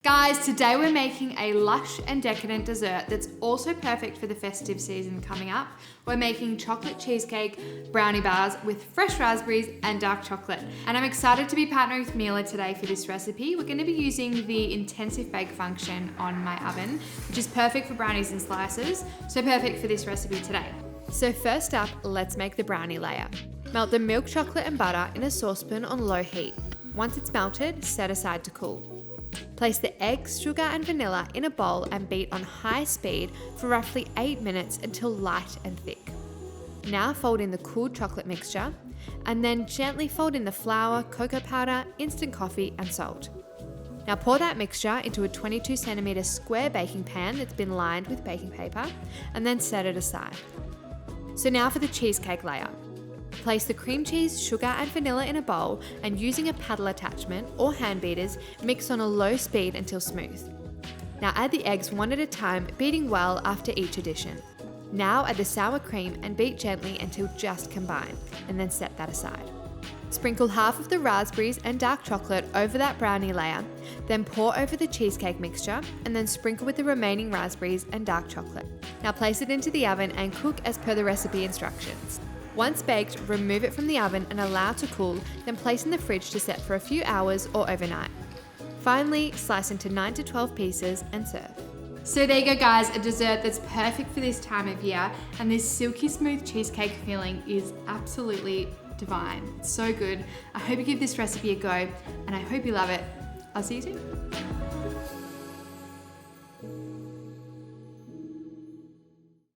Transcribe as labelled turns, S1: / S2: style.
S1: Guys, today we're making a lush and decadent dessert that's also perfect for the festive season coming up. We're making chocolate cheesecake brownie bars with fresh raspberries and dark chocolate. And I'm excited to be partnering with Mila today for this recipe. We're going to be using the intensive bake function on my oven, which is perfect for brownies and slices, so perfect for this recipe today. So first up, let's make the brownie layer. Melt the milk chocolate and butter in a saucepan on low heat. Once it's melted, set aside to cool. Place the eggs, sugar and vanilla in a bowl and beat on high speed for roughly 8 minutes until light and thick. Now fold in the cooled chocolate mixture and then gently fold in the flour, cocoa powder, instant coffee and salt. Now pour that mixture into a 22 centimeter square baking pan that's been lined with baking paper and then set it aside. So now for the cheesecake layer. Place the cream cheese, sugar and vanilla in a bowl and using a paddle attachment or hand beaters, mix on a low speed until smooth. Now add the eggs one at a time, beating well after each addition. Now add the sour cream and beat gently until just combined, and then set that aside. Sprinkle half of the raspberries and dark chocolate over that brownie layer, then pour over the cheesecake mixture and then sprinkle with the remaining raspberries and dark chocolate. Now place it into the oven and cook as per the recipe instructions. Once baked, remove it from the oven and allow to cool, then place in the fridge to set for a few hours or overnight. Finally, slice into 9 to 12 pieces and serve. So there you go guys, a dessert that's perfect for this time of year, and this silky smooth cheesecake filling is absolutely divine. It's so good. I hope you give this recipe a go and I hope you love it. I'll see you soon.